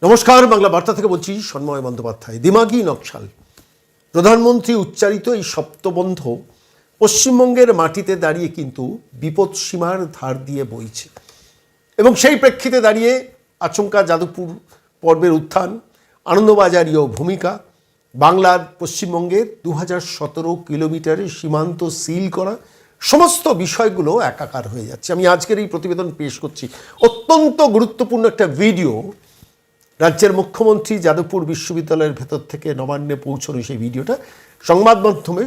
নমস্কার, বাংলা বার্তা থেকে বলছি সন্ময় বন্দ্যোপাধ্যায়। দিমাগি নকশাল প্রধানমন্ত্রী উচ্চারিত এই শব্দবন্ধ পশ্চিমবঙ্গের মাটিতে দাঁড়িয়ে কিন্তু বিপদসীমার ধার দিয়ে বইছে এবং সেই প্রেক্ষিতে দাঁড়িয়ে আচমকা যাদবপুর পর্বের উত্থান, আনন্দবাজারীয় ভূমিকা, বাংলার পশ্চিমবঙ্গের 2017 কিলোমিটারের সীমান্ত সিল করা, সমস্ত বিষয়গুলো একাকার হয়ে যাচ্ছে। আমি আজকের এই প্রতিবেদন পেশ করছি। অত্যন্ত গুরুত্বপূর্ণ একটা ভিডিও রাজ্যের মুখ্যমন্ত্রী যাদবপুর বিশ্ববিদ্যালয়ের ভেতর থেকে নবান্নে পৌঁছানো সেই ভিডিওটা সংবাদ মাধ্যমে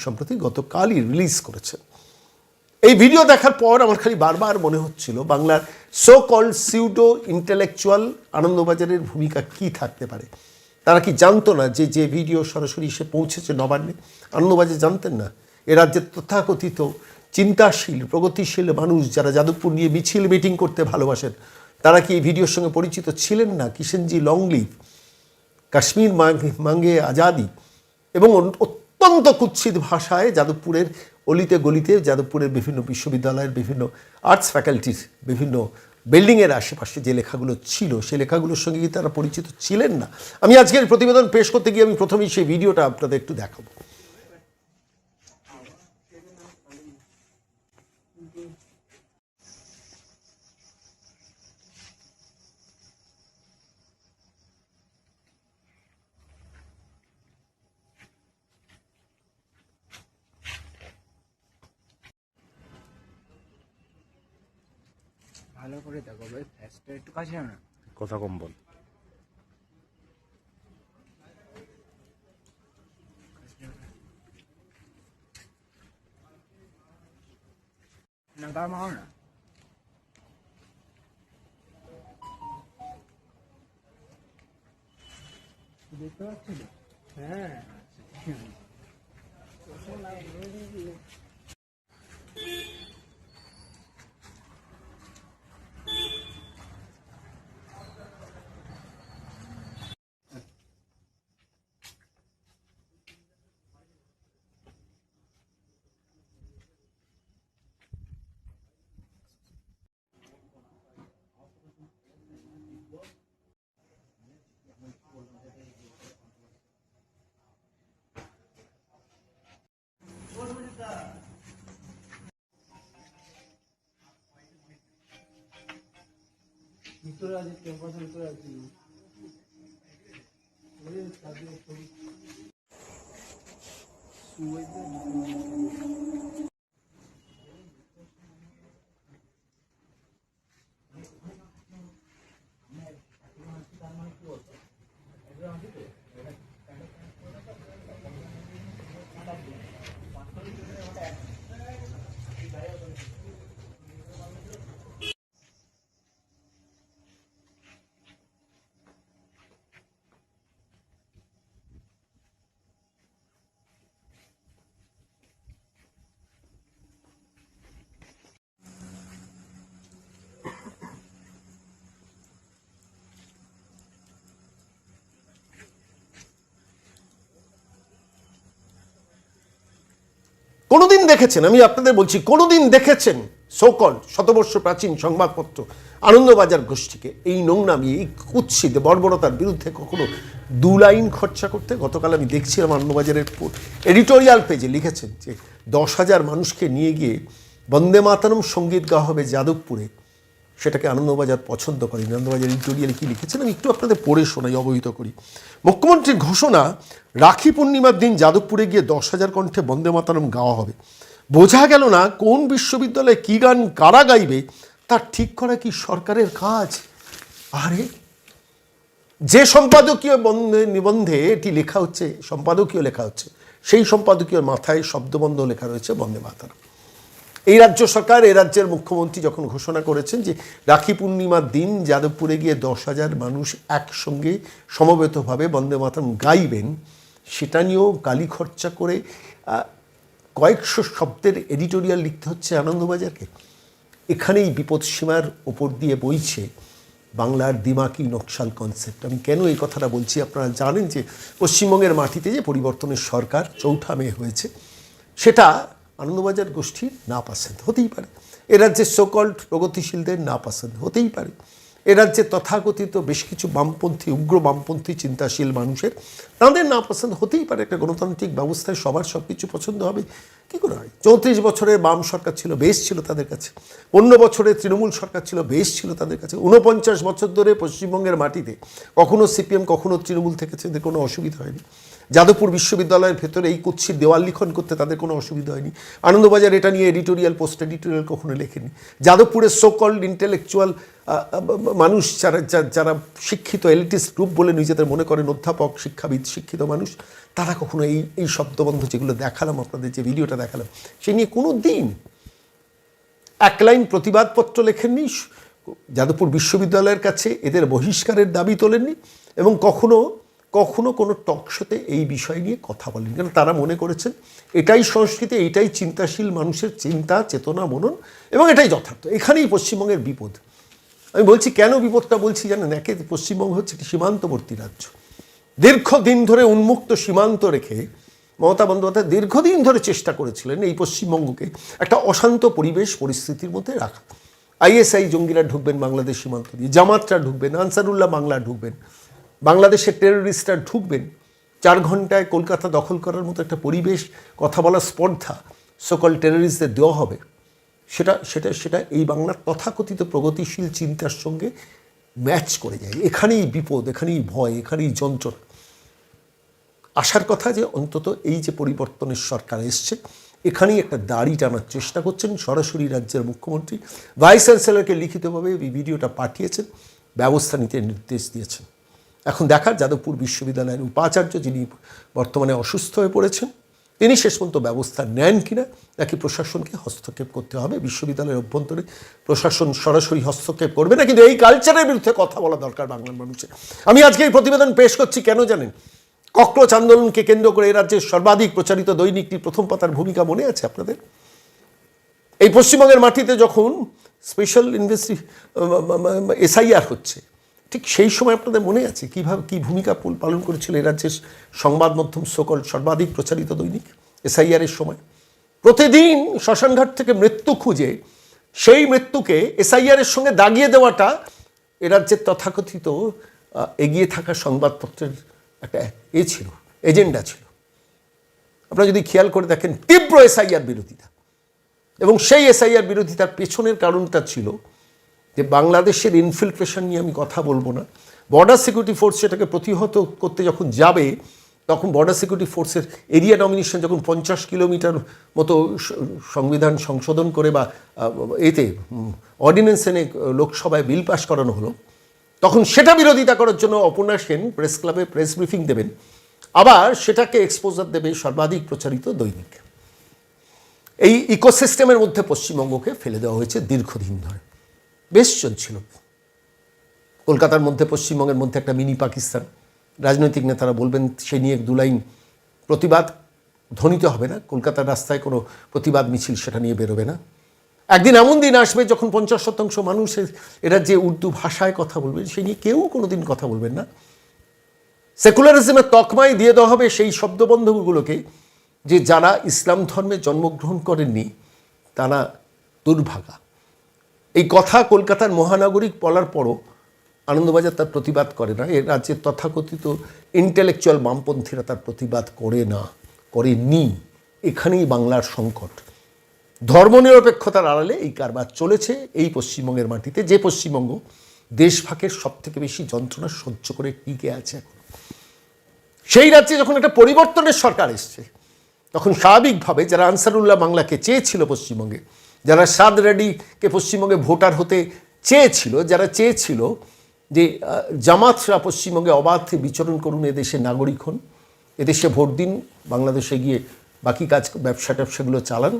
সম্প্রতি গতকালই রিলিজ করেছেন। এই ভিডিও দেখার পর আমার খালি বারবার মনে হচ্ছিল বাংলার সো কল্ড সিউডো ইন্টেলেকচুয়াল আনন্দবাজারের ভূমিকা কি থাকতে পারে। তারা কি জানতো না যে যে ভিডিও সরাসরি এসে পৌঁছেছে নবান্নে, আনন্দবাজার জানতেন না? এ রাজ্যের তথাকথিত চিন্তাশীল প্রগতিশীল মানুষ যারা যাদবপুর নিয়ে মিছিল মিটিং করতে ভালোবাসেন, তারা কি এই ভিডিওর সঙ্গে পরিচিত ছিলেন না? কিষেনজি লং লিভ, কাশ্মীর মাঙ্গে আজাদি এবং অত্যন্ত কুৎসিত ভাষায় যাদবপুরের অলিতে গলিতে, যাদবপুরের বিভিন্ন বিশ্ববিদ্যালয়ের বিভিন্ন আর্টস ফ্যাকাল্টির বিভিন্ন বিল্ডিংয়ের আশেপাশে যে লেখাগুলো ছিল, সেই লেখাগুলোর সঙ্গে কি তারা পরিচিত ছিলেন না? আমি আজকের প্রতিবেদন পেশ করতে গিয়ে আমি প্রথমেই সেই ভিডিওটা আপনাদের একটু দেখাবো। ভালো করে দেখো ভাই, ফ্ল্যাশটা একটু কাছে না। কথা কম বল। না তার মাও না, দেখতে পাচ্ছি তো? হ্যাঁ ভিতরে আছে, ক্যাম্পাসের ভিতরে আছে। কোনোদিন দেখেছেন, আমি আপনাদের বলছি, কোনোদিন দেখেছেন সোকল শতবর্ষ প্রাচীন সংবাদপত্র আনন্দবাজার গোষ্ঠীকে এই নোংরামি, এই কুৎসিত বর্বরতার বিরুদ্ধে কখনো 2 লাইন খরচা করতে? গতকাল আমি দেখছিলাম আনন্দবাজারের এডিটোরিয়াল পেজে লিখেছেন যে 10,000 মানুষকে নিয়ে গিয়ে বন্দে মাতরম সঙ্গীত গাওয়া হবে যাদবপুরে, সেটাকে আনন্দবাজার পছন্দ করেনি। আনন্দবাজার এডিটোরিয়ালে কী লিখেছেন আমি একটু আপনাদের পড়ে শোনাই, অবহিত করি। মুখ্যমন্ত্রীর ঘোষণা, রাখি পূর্ণিমার দিন যাদবপুরে গিয়ে 10,000 কণ্ঠে বন্দে মাতরম গাওয়া হবে। বোঝা গেল না কোন বিশ্ববিদ্যালয়ে কী গান কারা গাইবে তা ঠিক করা কি সরকারের কাজ? আরে যে সম্পাদকীয় নিবন্ধে এটি লেখা হচ্ছে, সম্পাদকীয় লেখা হচ্ছে, সেই সম্পাদকীয় মাথায় শব্দবন্ধ লেখা রয়েছে বন্দে মাতরম। এই রাজ্য সরকার, এই রাজ্যের মুখ্যমন্ত্রী যখন ঘোষণা করেছেন যে রাখি পূর্ণিমার দিন যাদবপুরে গিয়ে 10,000 মানুষ একসঙ্গে সমবেতভাবে বন্দে মাতরম গাইবেন, সেটা নিয়েও গালি খরচা করে কয়েকশো শব্দের এডিটোরিয়াল লিখতে হচ্ছে আনন্দবাজারকে। এখানেই বিপদসীমার ওপর দিয়ে বইছে বাংলার দিমাগি নকশাল কনসেপ্ট। আমি কেন এই কথাটা বলছি? আপনারা জানেন যে পশ্চিমবঙ্গের মাটিতে যে পরিবর্তনের সরকার 4 মে হয়েছে, সেটা আনন্দবাজার গোষ্ঠীর নাপসন্দ হতেই পারে, এ রাজ্যের সোকল্ড প্রগতিশীলদের নাপসন্দ হতেই পারে। এ রাজ্যে তথাকথিত বেশ কিছু বামপন্থী, উগ্র বামপন্থী চিন্তাশীল মানুষের তাদের না পছন্দ হতেই পারে। একটা গণতান্ত্রিক ব্যবস্থায় সবার সব কিছু পছন্দ হবে কী করে হয়? 34 বছরের বাম সরকার ছিল, বেশ ছিল তাদের কাছে। 15 বছরের তৃণমূল সরকার ছিল, বেশ ছিল তাদের কাছে। 49 বছর ধরে পশ্চিমবঙ্গের মাটিতে কখনো সিপিএম কখনো তৃণমূল থেকেছে, এদের কোনো অসুবিধা হয়নি। যাদবপুর বিশ্ববিদ্যালয়ের ভেতরে এই কুৎসিত দেওয়াল লিখন করতে তাদের কোনো অসুবিধা হয়নি। আনন্দবাজার এটা নিয়ে এডিটোরিয়াল, পোস্ট এডিটোরিয়াল কখনো লেখেনি। যাদবপুরের সোকল্ড ইন্টেলেকচুয়াল মানুষ, যারা শিক্ষিত এলিটিস্ট গ্রুপ বলে নিজেদের মনে করেন, অধ্যাপক, শিক্ষাবিদ, শিক্ষিত মানুষ, তারা কখনো এই শব্দবন্ধ যেগুলো দেখালাম আপনাদের, যে ভিডিওটা দেখালাম, সে নিয়ে কোনো দিন এক লাইন প্রতিবাদপত্র লেখেননি। যাদবপুর বিশ্ববিদ্যালয়ের কাছে এদের বহিষ্কারের দাবি তোলেননি এবং কখনো কোনো টক শোতে এই বিষয় নিয়ে কথা বলেনি। কারণ তারা মনে করেছেন এটাই সংস্কৃতি, এটাই চিন্তাশীল মানুষের চিন্তা, চেতনা, মনন, এবং এটাই যথার্থ। এখানেই পশ্চিমবঙ্গের বিপদ। আমি বলছি কেন বিপদটা বলছি জানেন? একে পশ্চিমবঙ্গ হচ্ছে একটি সীমান্তবর্তী রাজ্য। দীর্ঘদিন ধরে উন্মুক্ত সীমান্ত রেখে মমতা বন্দ্যোপাধ্যায় দীর্ঘদিন ধরে চেষ্টা করেছিলেন এই পশ্চিমবঙ্গকে একটা অশান্ত পরিস্থিতির মধ্যে রাখা। আইএসআই জঙ্গিরা ঢুকবেন বাংলাদেশ সীমান্ত দিয়ে, জামাতরা ঢুকবেন, আনসারুল্লাহ বাংলা ঢুকবেন, বাংলাদেশের টেররিস্টরা ঢুকবেন। 4 ঘন্টায় কলকাতা দখল করার মতো একটা পরিবেশ, কথা বলার স্পর্ধা সকল টেররিস্টদের দেওয়া হবে, সেটা এই বাংলার তথাকথিত প্রগতিশীল চিন্তার সঙ্গে ম্যাচ করে যায়। এখানেই বিপদ, এখানেই ভয়, এখানেই যন্ত্রণা। আশার কথা যে অন্তত এই যে পরিবর্তনের সরকার এসছে, এখানেই একটা দাড়ি টানার চেষ্টা করছেন। সরাসরি রাজ্যের মুখ্যমন্ত্রী ভাইস চ্যান্সেলরকে লিখিতভাবে এই ভিডিওটা পাঠিয়েছেন, ব্যবস্থা নিতে নির্দেশ দিয়েছেন। এখন দেখার যাদবপুর বিশ্ববিদ্যালয়ের উপাচার্য, যিনি বর্তমানে অসুস্থ হয়ে পড়েছেন, তিনি শেষ পর্যন্ত ব্যবস্থা নেন কিনা, নাকি প্রশাসনকে হস্তক্ষেপ করতে হবে। বিশ্ববিদ্যালয়ের অভ্যন্তরে প্রশাসন সরাসরি হস্তক্ষেপ করবে না, কিন্তু এই কালচারের বিরুদ্ধে কথা বলা দরকার বাংলার মানুষের। আমি আজকে এই প্রতিবেদন পেশ করছি কেন জানেন? ককরোচ আন্দোলনকে কেন্দ্র করে এই রাজ্যের সর্বাধিক প্রচারিত দৈনিকটির প্রথম পাতার ভূমিকা মনে আছে আপনাদের? এই পশ্চিমবঙ্গের মাটিতে যখন স্পেশাল এসআইআর হচ্ছে, ঠিক সেই সময় আপনাদের মনে আছে কী ভূমিকা পালন করেছিল এই রাজ্যের সংবাদ মাধ্যম, সকল সর্বাধিক প্রচারিত দৈনিক এসআইআরের সময়? প্রতিদিন শ্মশানঘাট থেকে মৃত্যু খুঁজে সেই মৃত্যুকে এসআইআরের সঙ্গে দাগিয়ে দেওয়াটা এ রাজ্যের তথাকথিত এগিয়ে থাকা সংবাদপত্রের একটা ছিল, এজেন্ডা ছিল। আপনারা যদি খেয়াল করে দেখেন, তীব্র এসআইআর বিরোধিতা, এবং সেই এসআইআর বিরোধিতার পেছনের কারণটা ছিল যে বাংলাদেশের ইনফিলট্রেশন নিয়ে আমি কথা বলবো না, বর্ডার সিকিউরিটি ফোর্স সেটাকে প্রতিহত করতে যখন যাবে, তখন বর্ডার সিকিউরিটি ফোর্সের এরিয়া ডমিনেশন যখন 50 কিলোমিটার মতো সংবিধান সংশোধন করে বা এতে অর্ডিন্যান্স এনে লোকসভায় বিল পাস করানো হলো, তখন সেটা বিরোধিতা করার জন্য অপর্ণা সেন প্রেস ক্লাবে প্রেস ব্রিফিং দেবেন, আবার সেটাকে এক্সপোজার দেবে সর্বাধিক প্রচারিত দৈনিক। এই ইকোসিস্টেমের মধ্যে পশ্চিমবঙ্গকে ফেলে দেওয়া হয়েছে দীর্ঘদিন ধরে। বেশ চলছিল। কলকাতার মধ্যে পশ্চিমবঙ্গের মধ্যে একটা মিনি পাকিস্তান। রাজনৈতিক নেতারা বলবেন সেই নিয়ে 2 লাইন প্রতিবাদ ধ্বনিত হবে না, কলকাতার রাস্তায় কোনো প্রতিবাদ মিছিল সেটা নিয়ে বেরোবে না। একদিন এমন দিন আসবে যখন 50% মানুষ এরা যে উর্দু ভাষায় কথা বলবে, সেই নিয়ে কেউ কোনো দিন কথা বলবেন না। সেকুলারিজমের তকমাই দিয়ে দেওয়া হবে সেই শব্দবন্ধগুলোকে, যে যারা ইসলাম ধর্মে জন্মগ্রহণ করেননি তারা দুর্ভাগা। এই কথা কলকাতার মহানাগরিক বলার পরও আনন্দবাজার তার প্রতিবাদ করে না। এর রাজ্যের তথাকথিত ইন্টেলেকচুয়াল বামপন্থীরা তার প্রতিবাদ করে না, করেনি। এখানেই বাংলার সংকট। ধর্মনিরপেক্ষতার আড়ালে এই কারবার চলেছে এই পশ্চিমবঙ্গের মাটিতে, যে পশ্চিমবঙ্গ দেশভাগের সবথেকে বেশি যন্ত্রণা সহ্য করে টিকে আছে এখন। সেই রাজ্যে যখন একটা পরিবর্তনের সরকার এসছে, তখন স্বাভাবিকভাবে যারা আনসারুল্লাহ বাংলাকে চেয়েছিল পশ্চিমবঙ্গে, যারা সাদ রেড্ডিকে পশ্চিমবঙ্গে ভোটার হতে চেয়েছিল, যারা চেয়েছিল যে জামাতরা পশ্চিমবঙ্গে অবাধ বিচরণ করুন, এদেশে নাগরিক হন, এদেশে ভোট দিন, বাংলাদেশে গিয়ে বাকি কাজ ব্যবসাগুলো চালান,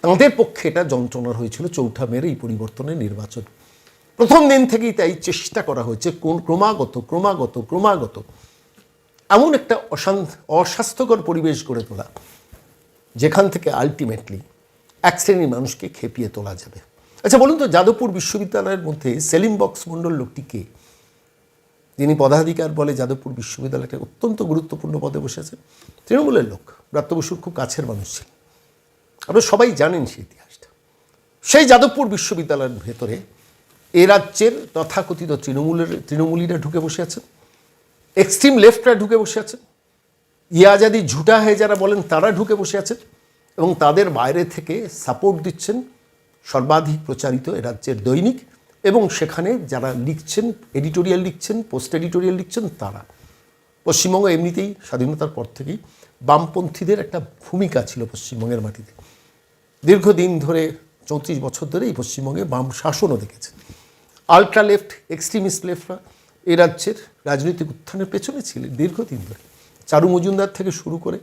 তাঁদের পক্ষে এটা যন্ত্রণার হয়েছিল 4 মের এই পরিবর্তনের নির্বাচন। প্রথম দিন থেকেই তাই চেষ্টা করা হয়েছে ক্রমাগত এমন একটা অস্বাস্থ্যকর পরিবেশ গড়ে তোলা, যেখান থেকে আলটিমেটলি এক শ্রেণীর মানুষকে খেপিয়ে তোলা যাবে। আচ্ছা বলুন তো, যাদবপুর বিশ্ববিদ্যালয়ের মধ্যে সেলিম বক্স মণ্ডল লোকটি কে? যিনি পদাধিকার বলে যাদবপুর বিশ্ববিদ্যালয়টা অত্যন্ত গুরুত্বপূর্ণ পদে বসেছে, তৃণমূলের লোক, ব্রাত্য বসুর খুব কাছের মানুষ ছিল। আপনারা সবাই জানেন সেই ইতিহাসটা। সেই যাদবপুর বিশ্ববিদ্যালয়ের ভেতরে এ রাজ্যের তথাকথিত তৃণমূলীরা ঢুকে বসে আছেন, এক্সট্রিম লেফটরা ঢুকে বসে আছেন, ইয়াজাদি ঝুটা হয়ে যারা বলেন তারা ঢুকে বসে আছেন, এবং তাদের বাইরে থেকে সাপোর্ট দিচ্ছেন সর্বাধিক প্রচারিত এ রাজ্যের দৈনিক, এবং সেখানে যারা লিখছেন, এডিটোরিয়াল লিখছেন, পোস্ট এডিটোরিয়াল লিখছেন তারা। পশ্চিমবঙ্গ এমনিতেই স্বাধীনতার পর থেকেই বামপন্থীদের একটা ভূমিকা ছিল পশ্চিমবঙ্গের মাটিতে। দীর্ঘদিন ধরে 34 বছর ধরে এই পশ্চিমবঙ্গে বাম শাসনও দেখেছে। আলট্রা লেফট, এক্সট্রিমিস্ট লেফটরা এ রাজ্যের রাজনৈতিক উত্থানের পেছনে ছিলেন দীর্ঘদিন ধরে। চারু মজুমদার থেকে শুরু করে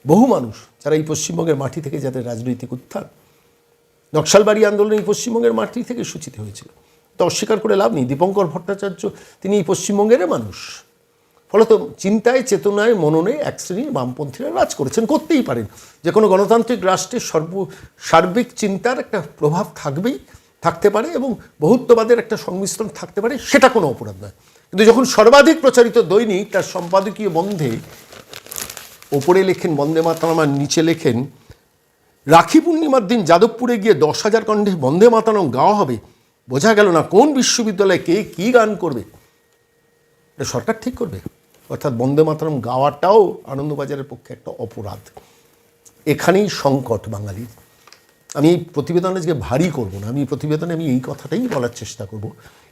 বহু মানুষ যারা এই পশ্চিমবঙ্গের মাটি থেকে, যাদের রাজনৈতিক উত্থান, নকশালবাড়ি আন্দোলন এই পশ্চিমবঙ্গের মাটি থেকে সূচিত হয়েছিল। তো অস্বীকার করে লাভ নেই, দীপঙ্কর ভট্টাচার্য তিনি এই পশ্চিমবঙ্গের মানুষ। ফলত চিন্তায়, চেতনায়, মননে এক শ্রেণীর বামপন্থীরা রাজ করেছেন, করতেই পারেন। যে কোনো গণতান্ত্রিক রাষ্ট্রের সার্বিক চিন্তার একটা প্রভাব থাকতে পারে, এবং বহুত্ববাদের একটা সংমিশ্রণ থাকতে পারে, সেটা কোনো অপরাধ নয়। কিন্তু যখন সর্বাধিক প্রচারিত দৈনিক তার সম্পাদকীয় বন্ধে ওপরে লেখেন বন্দে মাতরম আর নিচে লেখেন রাখি পূর্ণিমার দিন যাদবপুরে গিয়ে 10,000 কণ্ঠে বন্দে মাতরম গাওয়া হবে, বোঝা গেল না কোন বিশ্ববিদ্যালয়ে কে কী গান করবে। এটা সরকার ঠিক করবে? অর্থাৎ বন্দে মাতরম গাওয়াটাও আনন্দবাজারের পক্ষে একটা অপরাধ। এখানেই সংকট বাঙালির। আমি এই প্রতিবেদন আজকে ভারী করব না, আমি এই প্রতিবেদনে আমি এই কথাটাই বলার চেষ্টা করব,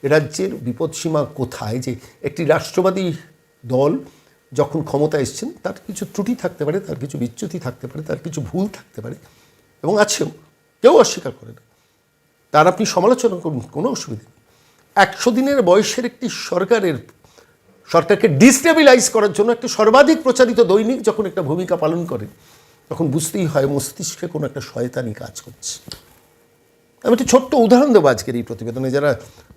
এ রাজ্যের বিপদসীমা কোথায়। যে একটি রাষ্ট্রবাদী দল যখন ক্ষমতা এসছেন তার কিছু ত্রুটি থাকতে পারে, তার কিছু বিচ্যুতি থাকতে পারে, তার কিছু ভুল থাকতে পারে, এবং আছেও, কেউ অস্বীকার করে না। তার আপনি সমালোচনা করুন, কোনো অসুবিধা নেই। 100 দিনের বয়সের একটি সরকারকে ডিস্টেবিলাইজ করার জন্য একটি সর্বাধিক প্রচারিত দৈনিক যখন একটা ভূমিকা পালন করে, তখন বুঝতেই হয় মস্তিষ্কে কোনো একটা শয়তানি কাজ করছে। আমি একটা ছোট্ট উদাহরণ দেবো আজকের এই প্রতিবেদনে, যারা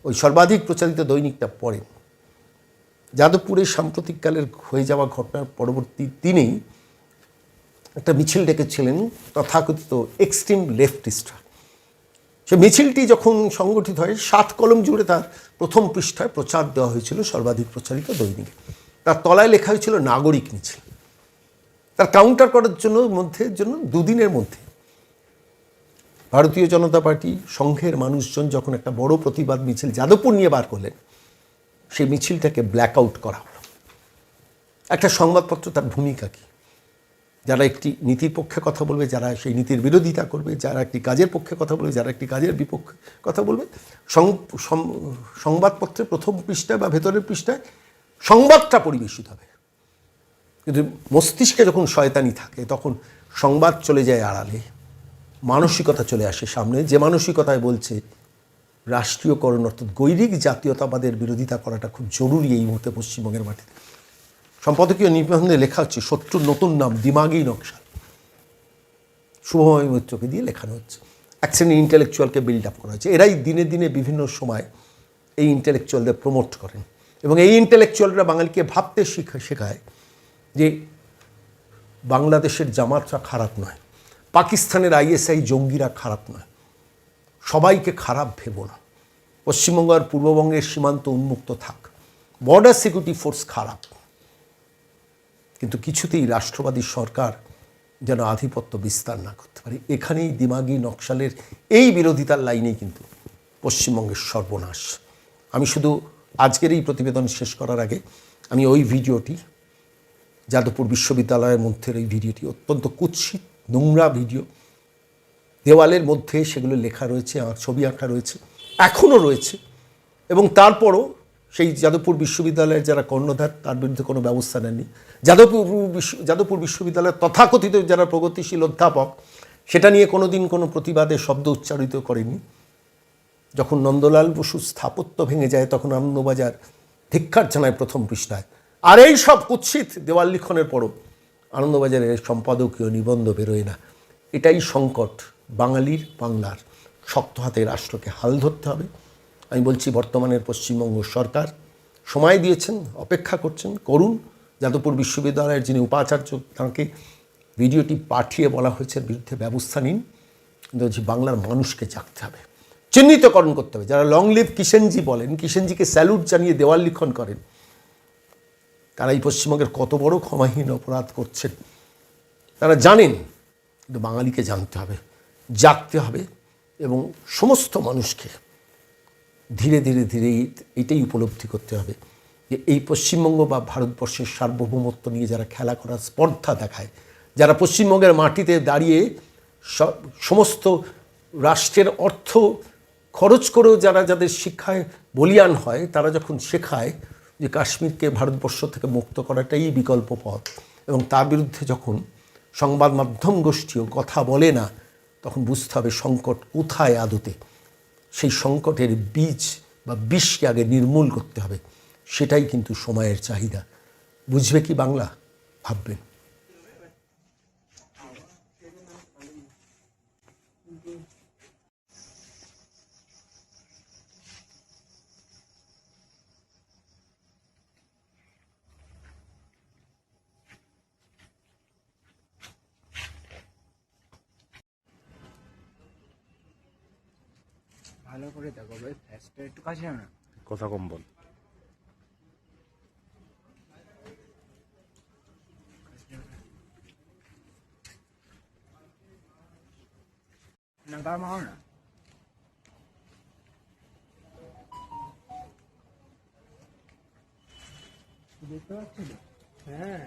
ওই সর্বাধিক প্রচারিত দৈনিকটা পড়েন। যাদবপুরের সাম্প্রতিককালের হয়ে যাওয়া ঘটনার পরবর্তী দিনেই একটা মিছিল ডেকেছিলেন তথাকথিত এক্সট্রিম লেফটিস্টরা। সে মিছিলটি যখন সংগঠিত হয় 7 কলম জুড়ে তার প্রথম পৃষ্ঠায় প্রচার দেওয়া হয়েছিল সর্বাধিক প্রচারিত দৈনিকে। তার তলায় লেখা হয়েছিল নাগরিক মিছিল। তার কাউন্টার করার জন্য 2 দিনের মধ্যে ভারতীয় জনতা পার্টি সংঘের মানুষজন যখন একটা বড় প্রতিবাদ মিছিল যাদবপুর নিয়ে বার করলেন, সেই মিছিলটাকে ব্ল্যাক আউট করা হলো। একটা সংবাদপত্র তার ভূমিকা কী? যারা একটি নীতির পক্ষে কথা বলবে, যারা সেই নীতির বিরোধিতা করবে, যারা একটি কাজের পক্ষে কথা বলবে, যারা একটি কাজের বিপক্ষে কথা বলবে, সংবাদপত্রের প্রথম পৃষ্ঠায় বা ভেতরের পৃষ্ঠায় সংবাদটা পরিবেশিত হবে। কিন্তু মস্তিষ্কে যখন শয়তানি থাকে তখন সংবাদ চলে যায় আড়ালে, মানসিকতা চলে আসে সামনে, যে মানসিকতায় বলছে রাষ্ট্রীয়করণ অর্থাৎ গৈরিক জাতীয়তাবাদের বিরোধিতা করাটা খুব জরুরি এই মুহূর্তে পশ্চিমবঙ্গের মাটিতে। সম্পাদকীয় নিবন্ধে লেখা হচ্ছে শত্রুর নতুন নাম দিমাগি নকশাল, শুভময় মৈত্রকে দিয়ে লেখানো হচ্ছে। এক শ্রেণীর ইন্টেলেকচুয়ালকে বিল্ড আপ করা হচ্ছে। এরাই দিনে দিনে বিভিন্ন সময় এই ইন্টেলেকচুয়ালদের প্রমোট করেন, এবং এই ইন্টেলেকচুয়ালরা বাঙালিকে ভাবতে শেখায় যে বাংলাদেশের জামাতরা খারাপ নয়, পাকিস্তানের ISI জঙ্গিরা খারাপ নয়, সবাইকে খারাপ ভেবো না, পশ্চিমবঙ্গ আর পূর্ববঙ্গের সীমান্ত উন্মুক্ত থাক, বর্ডার সিকিউরিটি ফোর্স খারাপ, কিন্তু কিছুতেই রাষ্ট্রবাদী সরকার যেন আধিপত্য বিস্তার না করতে পারে। এখানেই দিমাগি নকশালের এই বিরোধিতার লাইনেই কিন্তু পশ্চিমবঙ্গের সর্বনাশ। আমি শুধু আজকের এই প্রতিবেদন শেষ করার আগে আমি ওই ভিডিওটি, যাদবপুর বিশ্ববিদ্যালয়ের মধ্যে এই ভিডিওটি অত্যন্ত কুৎসিত নোংরা ভিডিও, দেওয়ালের মধ্যে সেগুলো লেখা রয়েছে, ছবি আঁকা রয়েছে, এখনও রয়েছে, এবং তারপরও সেই যাদবপুর বিশ্ববিদ্যালয়ের যারা কর্ণধার তার বিরুদ্ধে কোনো ব্যবস্থা নেননি। যাদবপুর বিশ্ববিদ্যালয়ের তথাকথিত যারা প্রগতিশীল অধ্যাপক সেটা নিয়ে কোনো দিন কোনো প্রতিবাদের শব্দ উচ্চারিত করেনি। যখন নন্দলাল বসুর স্থাপত্য ভেঙে যায় তখন আনন্দবাজার ধিক্কার জানায় প্রথম পৃষ্ঠায়, আর এই সব কুৎসিত দেওয়াল লিখনের পরও আনন্দবাজারের সম্পাদকীয় নিবন্ধ বেরোয় না। এটাই সংকট বাংলার। শক্ত হাতে রাষ্ট্রকে হাল ধরতে হবে। আমি বলছি বর্তমানের পশ্চিমবঙ্গ সরকার সময় দিয়েছেন, অপেক্ষা করছেন, করুন। যাদবপুর বিশ্ববিদ্যালয়ের যিনি উপাচার্য তাঁকে ভিডিওটি পাঠিয়ে বলা হয়েছে বিরুদ্ধে ব্যবস্থা নিন। কিন্তু বাংলার মানুষকে জাগতে হবে, চিহ্নিতকরণ করতে হবে। যারা লং লিভ কিষেনজি বলেন, কিষেনজিকে স্যালুট জানিয়ে দেওয়াল লিখন করেন, তারা এই পশ্চিমবঙ্গের কত বড় ক্ষমাহীন অপরাধ করছেন তারা জানেন। কিন্তু বাঙালিকে জানতে হবে, জাগতে হবে, এবং সমস্ত মানুষকে ধীরে ধীরে ধীরে এটাই উপলব্ধি করতে হবে যে এই পশ্চিমবঙ্গ বা ভারতবর্ষের সার্বভৌমত্ব নিয়ে যারা খেলা করার স্পর্ধা দেখায়, যারা পশ্চিমবঙ্গের মাটিতে দাঁড়িয়ে সমস্ত রাষ্ট্রের অর্থ খরচ করেও যাদের শিক্ষায় বলীয়ান হয়, তারা যখন শেখায় যে কাশ্মীরকে ভারতবর্ষ থেকে মুক্ত করাটাই বিকল্প পথ, এবং তার বিরুদ্ধে যখন সংবাদ মাধ্যম গোষ্ঠীও কথা বলে না, তখন বুঝতে হবে সংকট কোথায় আদতে। সেই সংকটের বীজ বা বিষকে আগে নির্মূল করতে হবে। সেটাই কিন্তু সময়ের চাহিদা। বুঝবে কি বাংলা? ভাববেন। ভালো করে দেখো ভাই, ফ্ল্যাশটা একটু কাছে না। কথা কম বল। না গা মারো না। দেখতে পাচ্ছি তো? হ্যাঁ।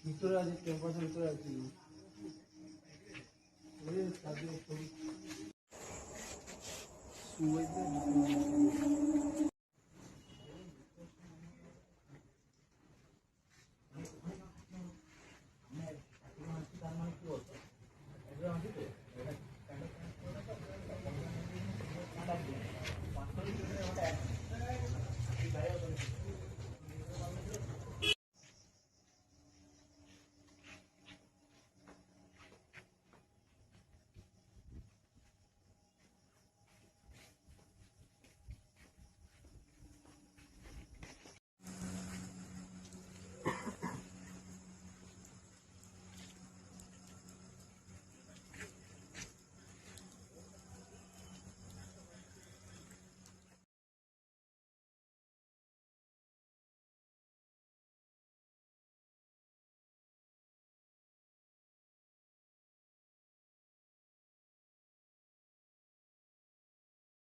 ভিতরে আছে, ক্যাম্পাসের ভিতরে আছে। ওই তাদের